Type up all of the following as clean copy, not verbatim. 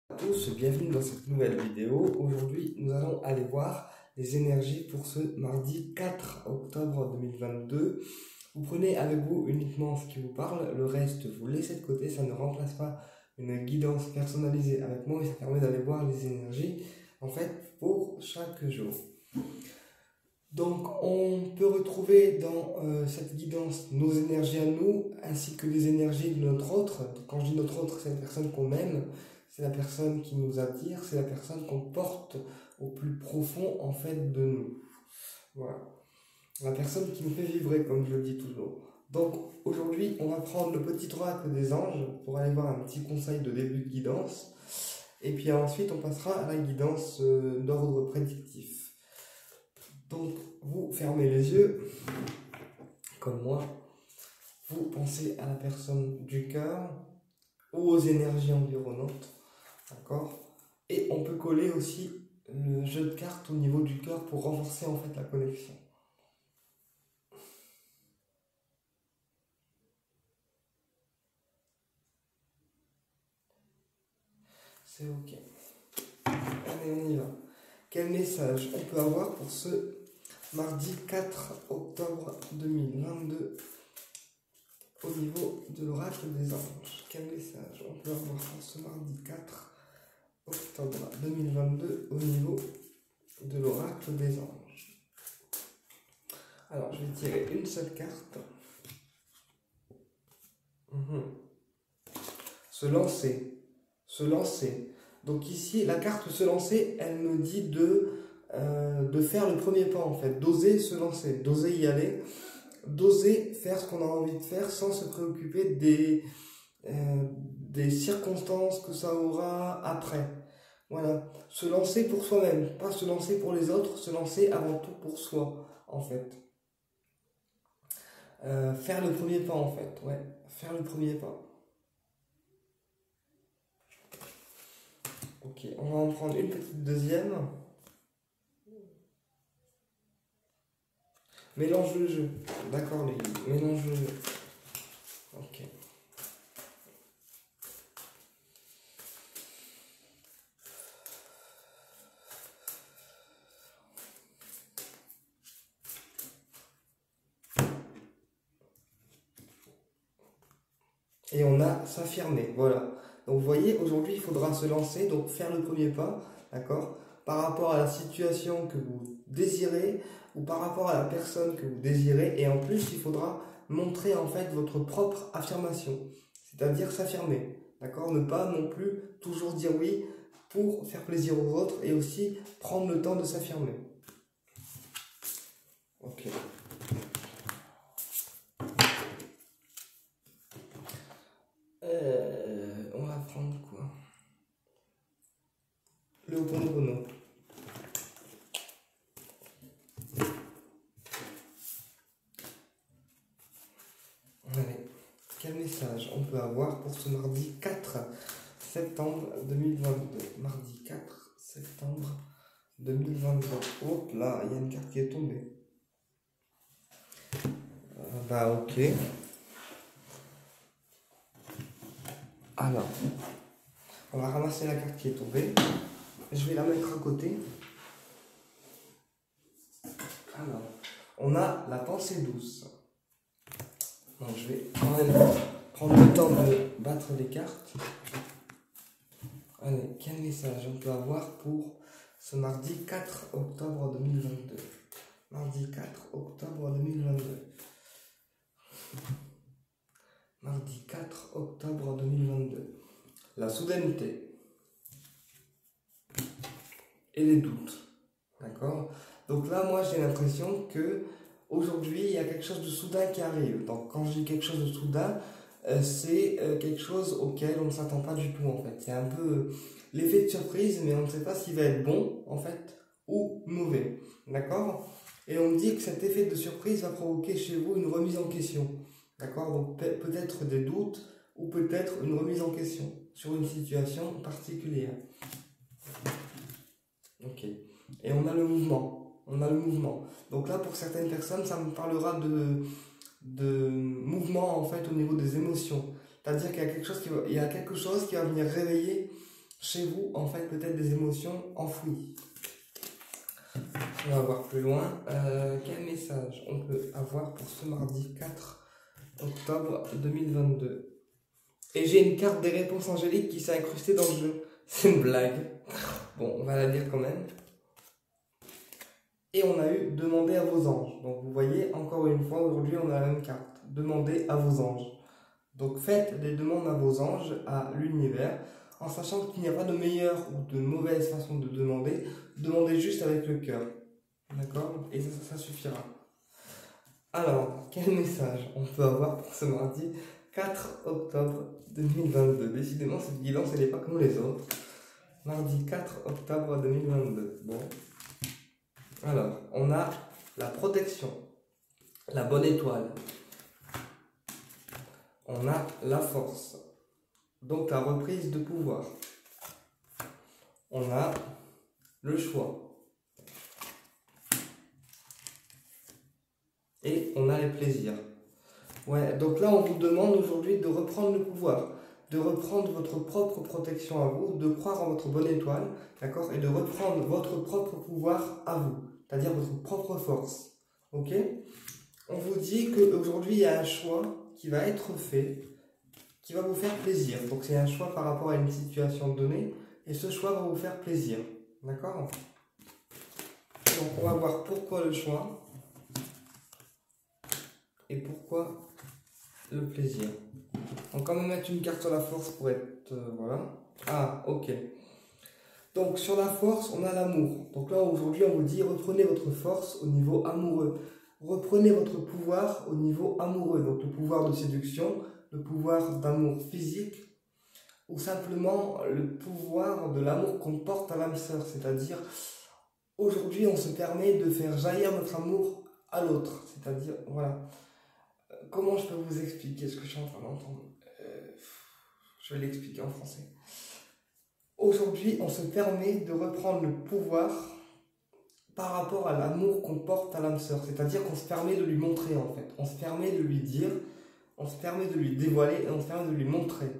À tous, bienvenue dans cette nouvelle vidéo. Aujourd'hui, nous allons aller voir les énergies pour ce mardi 4 octobre 2022. Vous prenez avec vous uniquement ce qui vous parle, le reste vous laissez de côté, ça ne remplace pas une guidance personnalisée avec moi et ça permet d'aller voir les énergies en fait pour chaque jour. Donc on peut retrouver dans cette guidance nos énergies à nous ainsi que les énergies de notre autre. Quand je dis notre autre, c'est la personne qu'on aime, c'est la personne qui nous attire, c'est la personne qu'on porte au plus profond en fait de nous. Voilà. La personne qui nous fait vibrer, comme je le dis toujours. Donc aujourd'hui, on va prendre le petit oracle des anges pour aller voir un petit conseil de début de guidance. Et puis ensuite, on passera à la guidance d'ordre prédictif. Donc, vous fermez les yeux, comme moi. Vous pensez à la personne du cœur ou aux énergies environnantes. D'accord? Et on peut coller aussi le jeu de cartes au niveau du cœur pour renforcer en fait la connexion. C'est ok. Allez, on y va. Quel message on peut avoir pour ce mardi 4 octobre 2022 au niveau de l'oracle des anges? Quel message on peut avoir pour ce mardi 4 octobre 2022 au niveau de l'oracle des anges? Alors, je vais tirer une seule carte. Se lancer. Se lancer. Donc ici, la carte se lancer, elle me dit de faire le premier pas en fait, d'oser se lancer, d'oser y aller, d'oser faire ce qu'on a envie de faire sans se préoccuper des circonstances que ça aura après. Voilà, se lancer pour soi-même, pas se lancer pour les autres, se lancer avant tout pour soi en fait. Faire le premier pas en fait, ouais, faire le premier pas. Ok, on va en prendre une petite deuxième. Mélange le jeu. D'accord, les gars. Mélange le jeu. Ok. Et on a s'affirmer. Voilà. Donc vous voyez, aujourd'hui, il faudra se lancer, donc faire le premier pas, d'accord, par rapport à la situation que vous désirez ou par rapport à la personne que vous désirez. Et en plus, il faudra montrer en fait votre propre affirmation, c'est-à-dire s'affirmer, d'accord, ne pas non plus toujours dire oui pour faire plaisir aux autres et aussi prendre le temps de s'affirmer. Ok. On va prendre quoi? Le Ho'oponopono. Allez, quel message on peut avoir pour ce mardi 4 septembre 2022? Mardi 4 septembre 2022. Hop là, il y a une carte qui est tombée. Bah ok. Alors, on va ramasser la carte qui est tombée. Je vais la mettre à côté. Alors, on a la pensée douce. Donc je vais quand même prendre le temps de battre les cartes. Allez, quel message on peut avoir pour ce mardi 4 octobre 2022? Mardi 4 octobre 2022. Mardi 4 octobre 2022. La soudaineté. Et les doutes. D'accord? Donc là, moi, j'ai l'impression que aujourd'hui, il y a quelque chose de soudain qui arrive. Donc quand je dis quelque chose de soudain, c'est quelque chose auquel on ne s'attend pas du tout en fait. C'est un peu l'effet de surprise, mais on ne sait pas s'il va être bon en fait ou mauvais. D'accord? Et on me dit que cet effet de surprise va provoquer chez vous une remise en question. D'accord? Donc peut-être des doutes ou peut-être une remise en question sur une situation particulière. Ok. Et on a le mouvement. On a le mouvement. Donc là, pour certaines personnes, ça me parlera de mouvement en fait au niveau des émotions. C'est-à-dire qu'il y a quelque chose qui va venir réveiller chez vous, en fait, peut-être des émotions enfouies. On va voir plus loin. Quel message on peut avoir pour ce mardi 4 octobre 2022? Et j'ai une carte des réponses angéliques qui s'est incrustée dans le jeu. C'est une blague. Bon, on va la lire quand même. Et on a eu demander à vos anges. Donc vous voyez, encore une fois, aujourd'hui on a la même carte. Demandez à vos anges. Donc faites des demandes à vos anges, à l'univers, en sachant qu'il n'y a pas de meilleure ou de mauvaise façon de demander. Demandez juste avec le cœur. D'accord? Et ça suffira. Alors, quel message on peut avoir pour ce mardi 4 octobre 2022? Décidément, cette guidance, elle n'est pas comme les autres. Mardi 4 octobre 2022. Bon. Alors, on a la protection, la bonne étoile. On a la force, donc la reprise de pouvoir. On a le choix. Et on a les plaisirs. Ouais, donc là, on vous demande aujourd'hui de reprendre le pouvoir, de reprendre votre propre protection à vous, de croire en votre bonne étoile, d'accord, et de reprendre votre propre pouvoir à vous, c'est-à-dire votre propre force. Ok? On vous dit qu'aujourd'hui, il y a un choix qui va être fait, qui va vous faire plaisir. Donc, c'est un choix par rapport à une situation donnée, et ce choix va vous faire plaisir. D'accord? Donc, on va voir pourquoi le choix et pourquoi le plaisir. On va quand même mettre une carte sur la force pour être... voilà. Ah, ok. Donc, sur la force, on a l'amour. Donc là, aujourd'hui, on vous dit, reprenez votre force au niveau amoureux. Reprenez votre pouvoir au niveau amoureux. Donc, le pouvoir de séduction, le pouvoir d'amour physique, ou simplement le pouvoir de l'amour qu'on porte à l'âme sœur. C'est-à-dire, aujourd'hui, on se permet de faire jaillir notre amour à l'autre. C'est-à-dire, voilà. Comment je peux vous expliquer ce que je suis en train d'entendre? Je vais l'expliquer en français. Aujourd'hui, on se permet de reprendre le pouvoir par rapport à l'amour qu'on porte à l'âme sœur. C'est-à-dire qu'on se permet de lui montrer, en fait. On se permet de lui dire, on se permet de lui dévoiler et on se permet de lui montrer.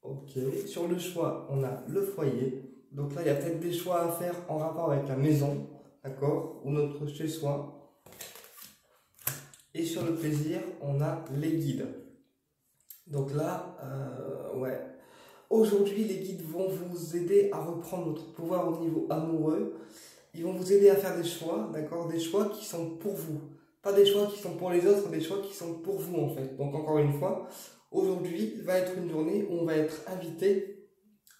Ok. Sur le choix, on a le foyer. Donc là, il y a peut-être des choix à faire en rapport avec la maison, d'accord, ou notre chez-soi. Et sur le plaisir, on a les guides. Donc là, ouais. Aujourd'hui, les guides vont vous aider à reprendre votre pouvoir au niveau amoureux. Ils vont vous aider à faire des choix, d'accord? Des choix qui sont pour vous. Pas des choix qui sont pour les autres, des choix qui sont pour vous, en fait. Donc, encore une fois, aujourd'hui va être une journée où on va être invité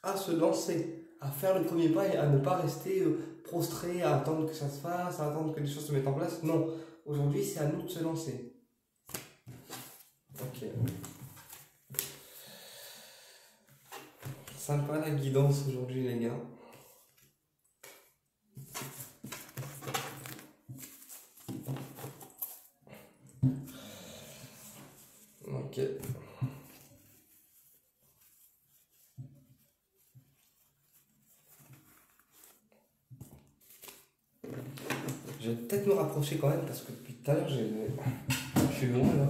à se lancer, à faire le premier pas et à ne pas rester prostré, à attendre que ça se fasse, à attendre que les choses se mettent en place. Non. Aujourd'hui, c'est à nous de se lancer. Ok. Sympa la guidance aujourd'hui, les gars. Ok. Je vais peut-être me rapprocher quand même parce que depuis tout à l'heure, je suis loin là.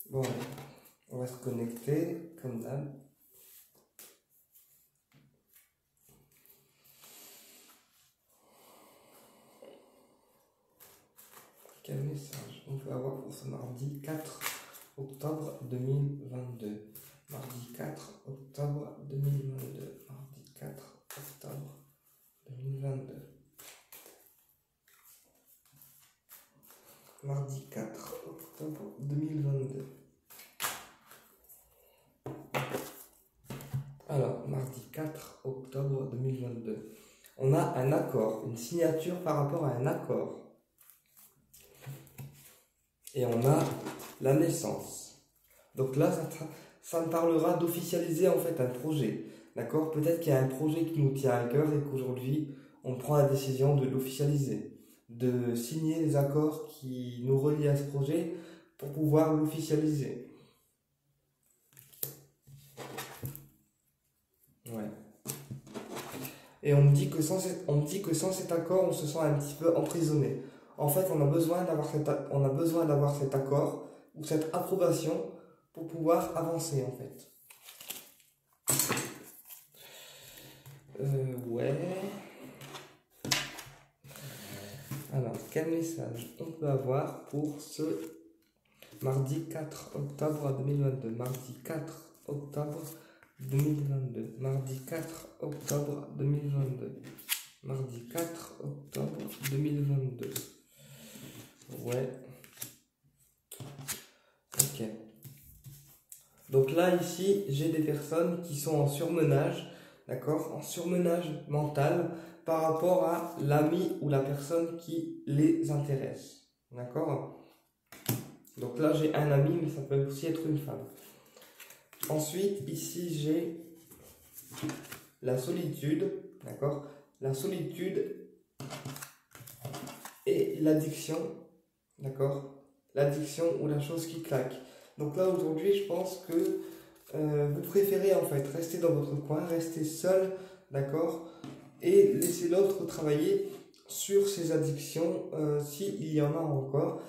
Bon, on va se connecter comme d'hab. Quel message on peut avoir pour ce mardi 4 octobre 2022? Mardi 4 octobre 2022. Mardi 4 octobre 2022. Mardi 4 octobre 2022. Alors, mardi 4 octobre 2022. On a un accord, une signature par rapport à un accord. Et on a la naissance. Donc là, ça me parlera d'officialiser en fait un projet. D'accord? Peut-être qu'il y a un projet qui nous tient à cœur et qu'aujourd'hui, on prend la décision de l'officialiser. De signer les accords qui nous relient à ce projet pour pouvoir l'officialiser. Ouais. Et on me dit que sans cet accord, on se sent un petit peu emprisonné. En fait, on a besoin d'avoir cet accord ou cette approbation pour pouvoir avancer en fait. Ouais. Alors, quel message on peut avoir pour ce mardi 4 octobre 2022? Mardi 4 octobre 2022. Mardi 4 octobre 2022. Mardi 4 octobre 2022. Ouais. Ok. Donc là, ici, j'ai des personnes qui sont en surmenage, d'accord? En surmenage mental par rapport à l'ami ou la personne qui les intéresse, d'accord? Donc là, j'ai un ami, mais ça peut aussi être une femme. Ensuite, ici, j'ai la solitude, d'accord? La solitude et l'addiction, d'accord? L'addiction ou la chose qui claque. Donc là, aujourd'hui, je pense que vous préférez en fait rester dans votre coin, rester seul, d'accord? Et laisser l'autre travailler sur ses addictions, s'il y en a encore.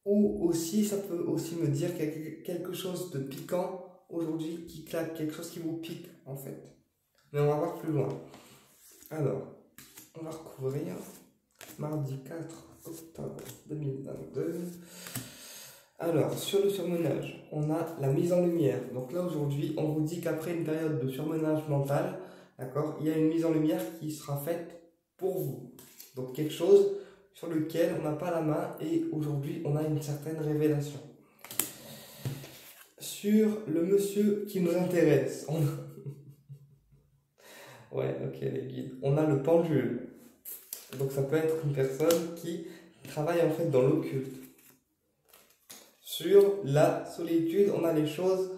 Ou aussi, ça peut aussi me dire qu'il y a quelque chose de piquant aujourd'hui qui claque, quelque chose qui vous pique en fait. Mais on va voir plus loin. Alors, on va recouvrir mardi 4 octobre 2022. Alors, sur le surmenage, on a la mise en lumière. Donc là, aujourd'hui, on vous dit qu'après une période de surmenage mental, d'accord, il y a une mise en lumière qui sera faite pour vous. Donc quelque chose sur lequel on n'a pas la main et aujourd'hui, on a une certaine révélation. Sur le monsieur qui nous intéresse, ouais, ok, les guides. On a le pendule. Donc ça peut être une personne qui travaille en fait dans l'occulte. Sur la solitude, on a les choses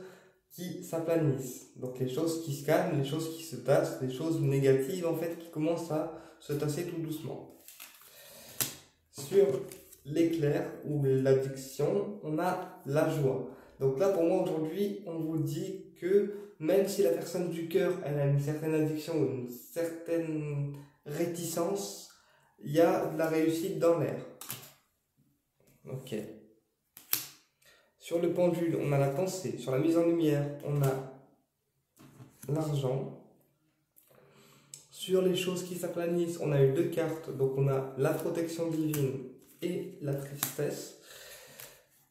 qui s'aplanissent. Donc les choses qui se calment, les choses qui se tassent, les choses négatives en fait qui commencent à se tasser tout doucement. Sur l'éclair ou l'addiction, on a la joie. Donc là pour moi aujourd'hui, on vous dit que même si la personne du cœur, elle a une certaine addiction ou une certaine réticence, il y a de la réussite dans l'air. Ok. Sur le pendule, on a la pensée. Sur la mise en lumière, on a l'argent. Sur les choses qui s'aplanissent, on a eu 2 cartes. Donc on a la protection divine et la tristesse.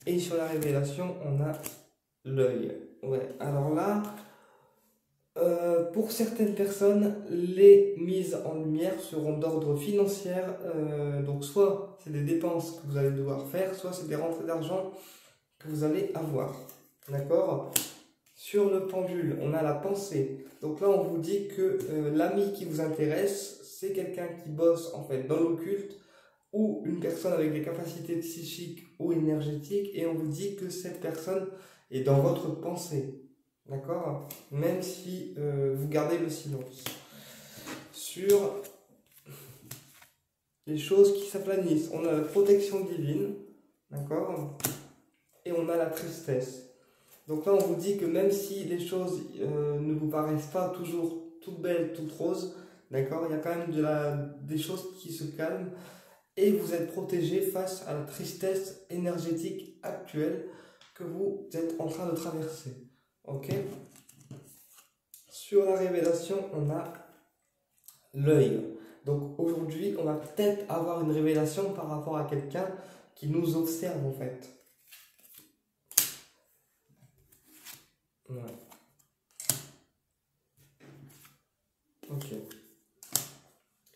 Et sur la révélation, on a l'œil. Ouais, alors là, pour certaines personnes, les mises en lumière seront d'ordre financier. Donc soit c'est des dépenses que vous allez devoir faire, soit c'est des rentrées d'argent que vous allez avoir. D'accord? Sur le pendule, on a la pensée. Donc là, on vous dit que l'ami qui vous intéresse, c'est quelqu'un qui bosse en fait dans l'occulte ou une personne avec des capacités psychiques ou énergétiques et on vous dit que cette personne est dans votre pensée. D'accord? Même si vous gardez le silence. Sur les choses qui s'aplanissent, on a la protection divine. D'accord? Et on a la tristesse. Donc là, on vous dit que même si les choses ne vous paraissent pas toujours toutes belles, toutes roses, d'accord, il y a quand même des choses qui se calment et vous êtes protégé face à la tristesse énergétique actuelle que vous êtes en train de traverser. Ok? Sur la révélation, on a l'œil. Donc aujourd'hui, on va peut-être avoir une révélation par rapport à quelqu'un qui nous observe en fait. Ouais. Ok.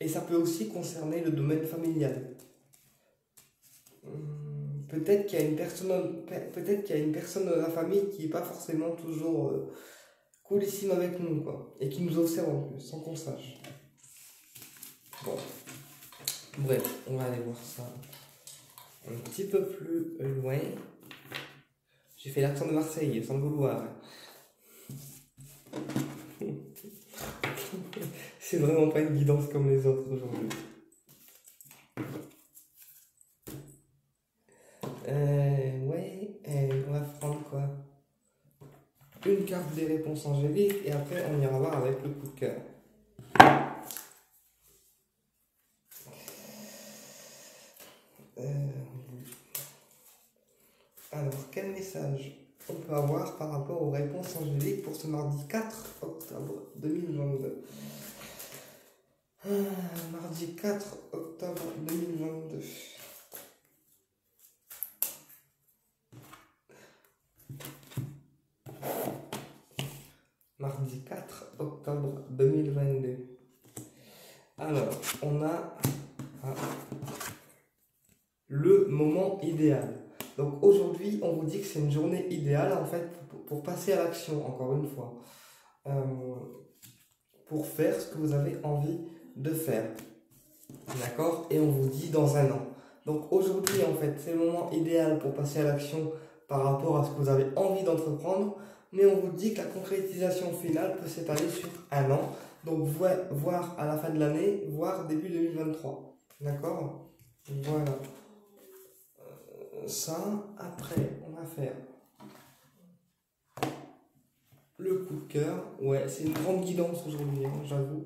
Et ça peut aussi concerner le domaine familial. Peut-être qu'il y a une personne de la famille qui n'est pas forcément toujours coolissime avec nous, quoi, et qui nous observe en plus, sans qu'on sache. Bon. Bref, on va aller voir ça un petit peu plus loin. J'ai fait l'accent de Marseille, sans le vouloir. C'est vraiment pas une guidance comme les autres aujourd'hui. Ouais, on va prendre quoi? Une carte des réponses angéliques et après on ira voir avec le coup de cœur. Alors, quel message on peut avoir par rapport aux réponses angéliques pour ce mardi 4 octobre 2022. Mardi 4 octobre 2022. Mardi 4 octobre 2022. Alors, on a le moment idéal. Donc aujourd'hui, on vous dit que c'est une journée idéale en fait pour passer à l'action, encore une fois. Pour faire ce que vous avez envie de faire. D'accord? Et on vous dit dans un an. Donc aujourd'hui, en fait, c'est le moment idéal pour passer à l'action par rapport à ce que vous avez envie d'entreprendre. Mais on vous dit que la concrétisation finale peut s'étaler sur un an. Donc voire à la fin de l'année, voire début 2023. D'accord? Voilà. Ça, après, on va faire le coup de cœur. Ouais, c'est une grande guidance aujourd'hui, hein, j'avoue.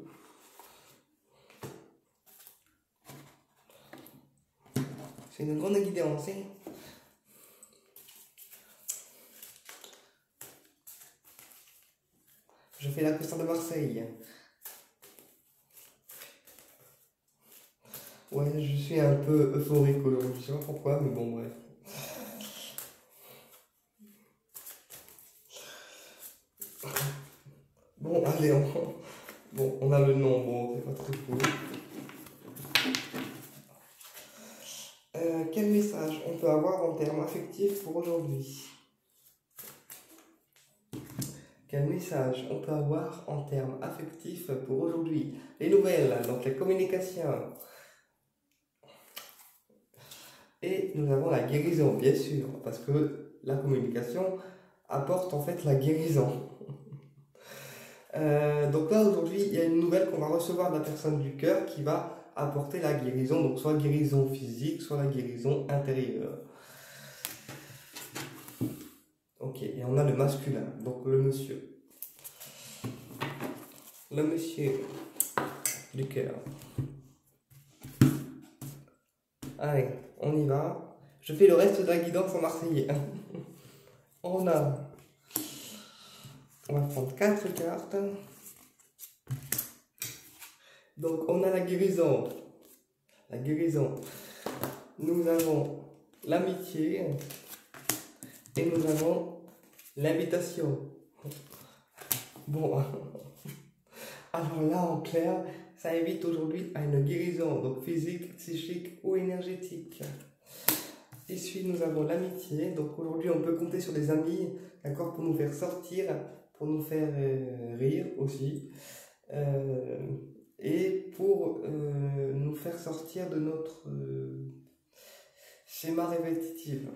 C'est une grande guidance, hein. Je fais la Costa de Marseille. Ouais, je suis un peu euphorique aujourd'hui, je sais pas pourquoi, mais bon, bref. Bon, allez, on a le nom, bon, c'est pas très cool. Quel message on peut avoir en termes affectifs pour aujourd'hui? Quel message on peut avoir en termes affectifs pour aujourd'hui? Les nouvelles, donc la communication. Et nous avons la guérison, bien sûr, parce que la communication apporte en fait la guérison. Donc là, aujourd'hui, il y a une nouvelle qu'on va recevoir de la personne du cœur qui va apporter la guérison, donc soit guérison physique, soit la guérison intérieure. Ok, et on a le masculin, donc le monsieur. Le monsieur du cœur. Allez, on y va. Je fais le reste de la guidance en marseillais. On va prendre 4 cartes. Donc, on a la guérison. La guérison. Nous avons l'amitié. Et nous avons l'invitation. Bon. Alors là, en clair, ça invite aujourd'hui à une guérison, donc physique, psychique ou énergétique. Ici, nous avons l'amitié. Donc aujourd'hui, on peut compter sur des amis, d'accord, pour nous faire sortir, pour nous faire rire aussi, et pour nous faire sortir de notre schéma répétitif.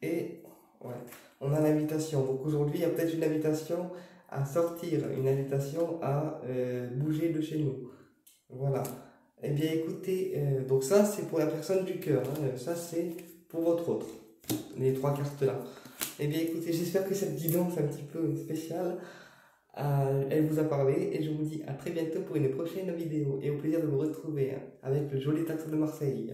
Et ouais, on a l'invitation. Donc aujourd'hui, il y a peut-être une invitation à sortir, une invitation à bouger de chez nous. Voilà. Eh bien écoutez, donc ça c'est pour la personne du cœur, hein, ça c'est pour votre autre, les 3 cartes là. Eh bien écoutez, j'espère que cette guidance un petit peu spéciale, elle vous a parlé et je vous dis à très bientôt pour une prochaine vidéo et au plaisir de vous retrouver hein, avec le joli taxe de Marseille.